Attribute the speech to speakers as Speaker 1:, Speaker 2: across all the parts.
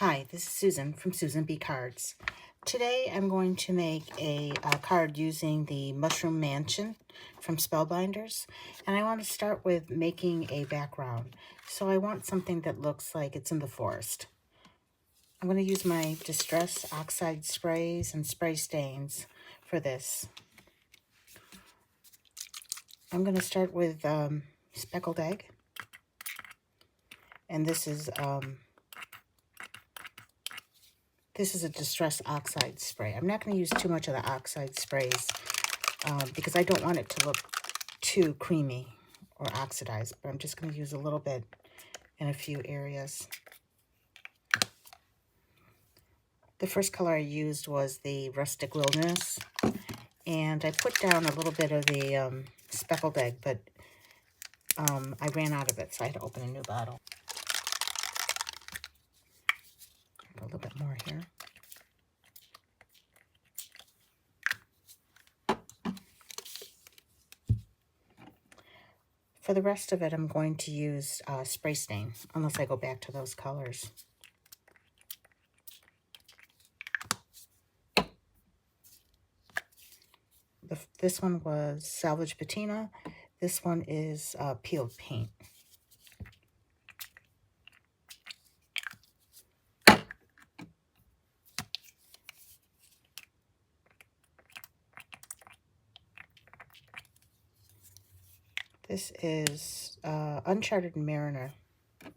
Speaker 1: Hi, this is Susan from Susan B Cards. Today I'm going to make a card using the Mushroom Mansion from Spellbinders, and I want to start with making a background. So I want something that looks like it's in the forest. I'm going to use my Distress Oxide sprays and spray stains for this. I'm going to start with Speckled Egg, and this is a Distress Oxide spray. I'm not going to use too much of the Oxide sprays because I don't want it to look too creamy or oxidized, but I'm just going to use a little bit in a few areas. The first color I used was the Rustic Wilderness, and I put down a little bit of the Speckled Egg, but I ran out of it, so I had to open a new bottle. A little bit more here. For the rest of it, I'm going to use spray stain, unless I go back to those colors. This one was Salvage Patina. This one is Peeled Paint. This is Uncharted Mariner.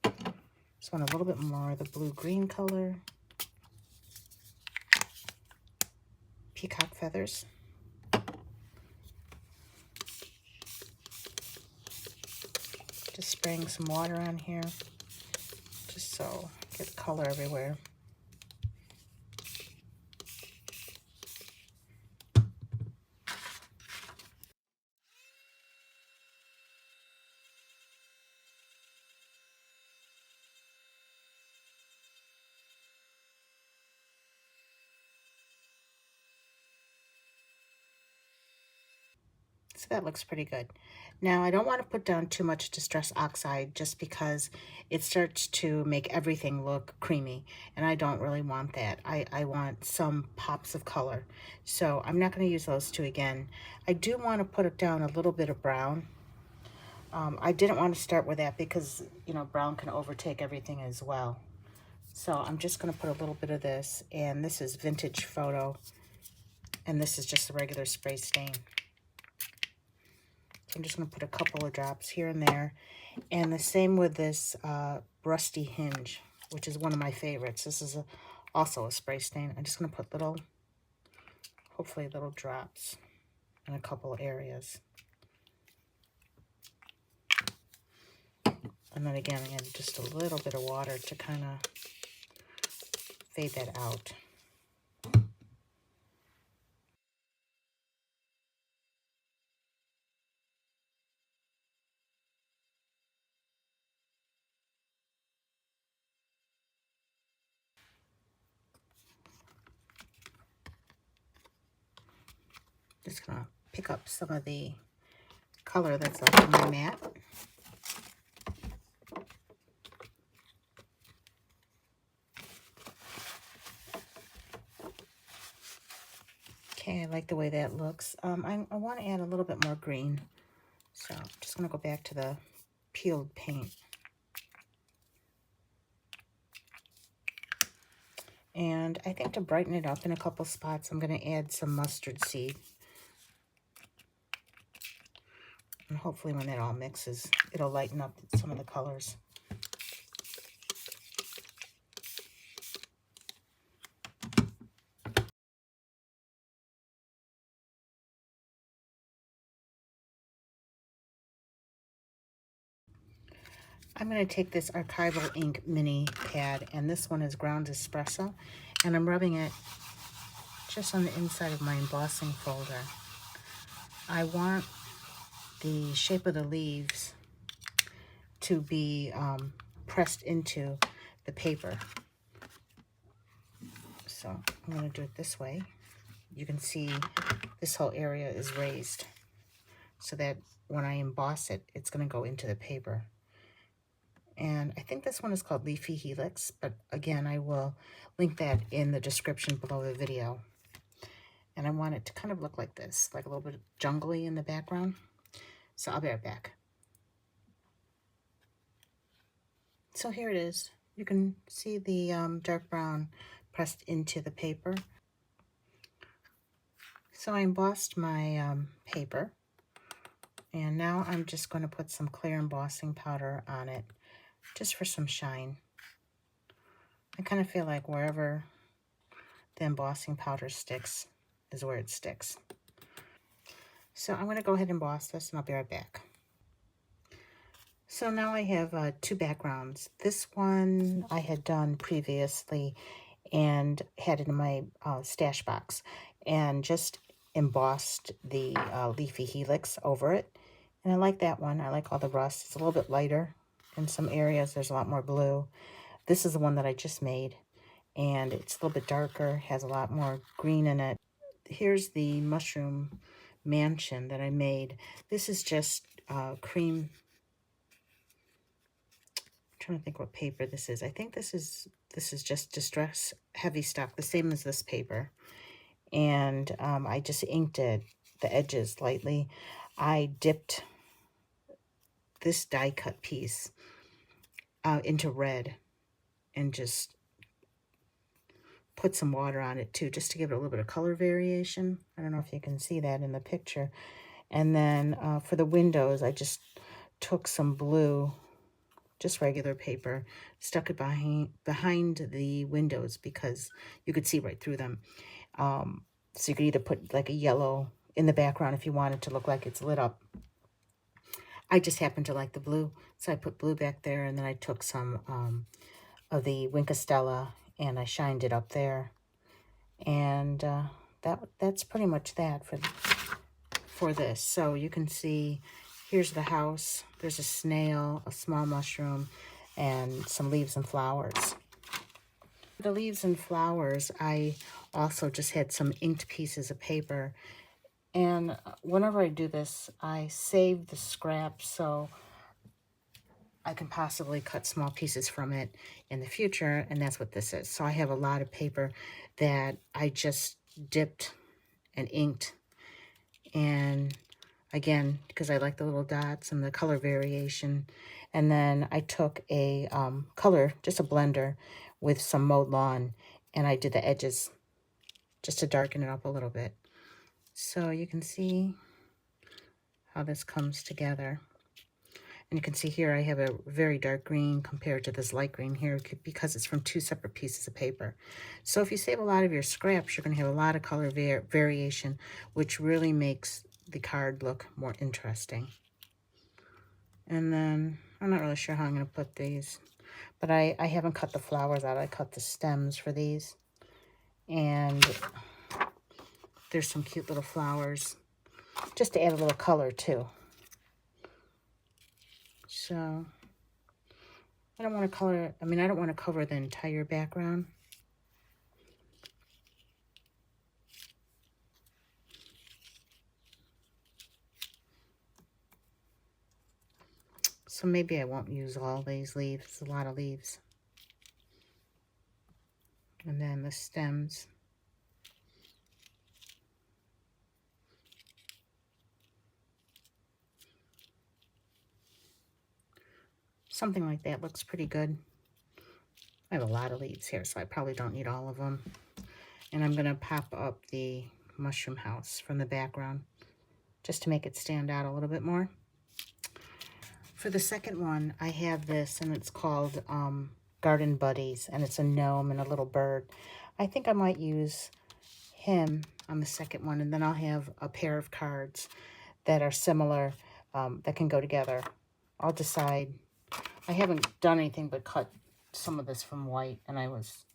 Speaker 1: This one a little bit more the blue-green color. Peacock Feathers. Just spraying some water on here, just so get color everywhere. So that looks pretty good. Now, I don't want to put down too much Distress Oxide just because it starts to make everything look creamy, and I don't really want that. I want some pops of color. So I'm not going to use those two again. I do want to put it down a little bit of brown. I didn't want to start with that because, you know, brown can overtake everything as well. So I'm just going to put a little bit of this, and this is Vintage Photo, and this is just a regular spray stain. So I'm just going to put a couple of drops here and there. And the same with this Rusty Hinge, which is one of my favorites. This is also a spray stain. I'm just going to put little, hopefully little drops in a couple of areas. And then again, just a little bit of water to kind of fade that out. Just gonna pick up some of the color that's left on my mat. Okay, I like the way that looks. I want to add a little bit more green, so I'm just gonna go back to the peeled paint. And I think to brighten it up in a couple spots, I'm going to add some mustard seed. And hopefully when that all mixes, it'll lighten up some of the colors. I'm going to take this Archival Ink mini pad, and this one is Ground Espresso, and I'm rubbing it just on the inside of my embossing folder. I want the shape of the leaves to be pressed into the paper. So I'm going to do it this way. You can see this whole area is raised so that when I emboss it, it's going to go into the paper. And I think this one is called Leafy Helix, but again, I will link that in the description below the video. And I want it to kind of look like this, like a little bit jungly in the background. So I'll be right back. So here it is. You can see the dark brown pressed into the paper. So I embossed my paper, and now I'm just going to put some clear embossing powder on it, just for some shine. I kind of feel like wherever the embossing powder sticks is where it sticks. So I'm going to go ahead and emboss this, and I'll be right back. So now I have two backgrounds. This one I had done previously and had it in my stash box, and just embossed the Leafy Helix over it. And I like that one. I like all the rust. It's a little bit lighter. In some areas there's a lot more blue. This is the one that I just made, and it's a little bit darker, has a lot more green in it. Here's the mushroom mansion that I made. This is just cream. I'm trying to think what paper this is. I think this is just Distress Heavy Stock, the same as this paper. And I just inked it, the edges lightly. I dipped this die cut piece into red and just put some water on it too, just to give it a little bit of color variation. I don't know if you can see that in the picture. And then for the windows, I just took some blue, just regular paper, stuck it behind the windows because you could see right through them. So you could either put like a yellow in the background if you wanted to look like it's lit up. I just happened to like the blue, so I put blue back there, and then I took some of the Winkastella and I shined it up there. And that's pretty much that for this. So you can see, here's the house. There's a snail, a small mushroom, and some leaves and flowers. The leaves and flowers, I also just had some inked pieces of paper. And whenever I do this, I save the scraps so I can possibly cut small pieces from it in the future, and that's what this is. So I have a lot of paper that I just dipped and inked. And again, because I like the little dots and the color variation. And then I took a color, just a blender with some mowed lawn, and I did the edges just to darken it up a little bit. So you can see how this comes together. And you can see here I have a very dark green compared to this light green here because it's from two separate pieces of paper. So if you save a lot of your scraps, you're going to have a lot of color variation, which really makes the card look more interesting. And then I'm not really sure how I'm going to put these, but I haven't cut the flowers out. I cut the stems for these. And there's some cute little flowers just to add a little color too. So I don't want to color, I don't want to cover the entire background. So maybe I won't use all these leaves. It's a lot of leaves. And then the stems. Something like that looks pretty good. I have a lot of leaves here, so I probably don't need all of them. And I'm going to pop up the mushroom house from the background just to make it stand out a little bit more. For the second one, I have this, and it's called Garden Buddies, and it's a gnome and a little bird. I think I might use him on the second one, and then I'll have a pair of cards that are similar that can go together. I'll decide. I haven't done anything but cut some of this from white, and I was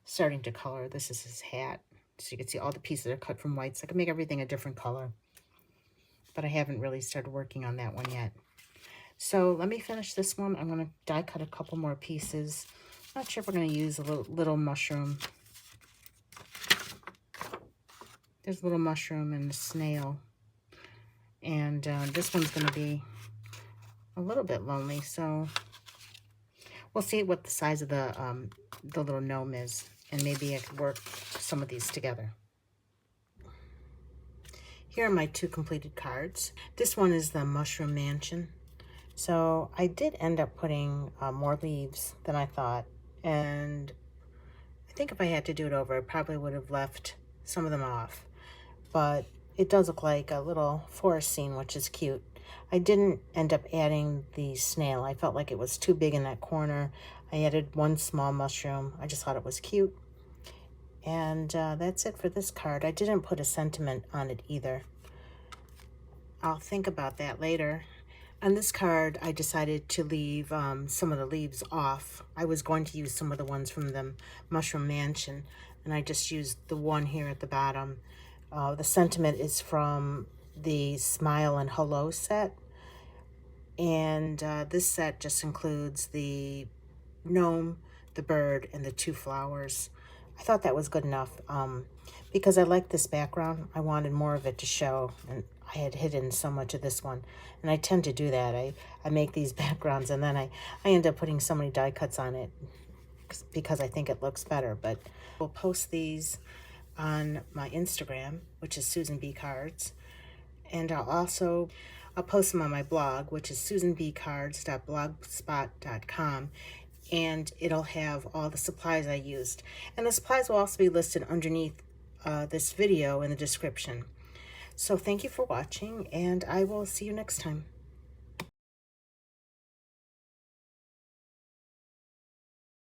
Speaker 1: starting to color. This is his hat, so you can see all the pieces are cut from white, so I can make everything a different color. But I haven't really started working on that one yet. So let me finish this one. I'm going to die cut a couple more pieces. Not sure if we're going to use a little mushroom. There's a little mushroom and a snail. And this one's going to be a little bit lonely, so We'll see what the size of the little gnome is, and maybe I could work some of these together. Here are my 2 completed cards. This one is the Mushroom Mansion. So I did end up putting more leaves than I thought, and I think if I had to do it over, I probably would have left some of them off. But it does look like a little forest scene, which is cute. I didn't end up adding the snail. I felt like it was too big in that corner. I added 1 small mushroom. I just thought it was cute. And that's it for this card. I didn't put a sentiment on it either. I'll think about that later. On this card, I decided to leave some of the leaves off. I was going to use some of the ones from the Mushroom Mansion, and I just used the one here at the bottom. The sentiment is from the Smile and Hello set, and this set just includes the gnome, the bird, and the 2 flowers. I thought that was good enough because I like this background. I wanted more of it to show, and I had hidden so much of this one, and I tend to do that. I make these backgrounds, and then I end up putting so many die cuts on it because I think it looks better. But we'll post these on my Instagram, which is Susan B Cards, and I'll post them on my blog, which is susanbcards.blogspot.com, and it'll have all the supplies I used, and the supplies will also be listed underneath this video in the description. So thank you for watching, and I will see you next time.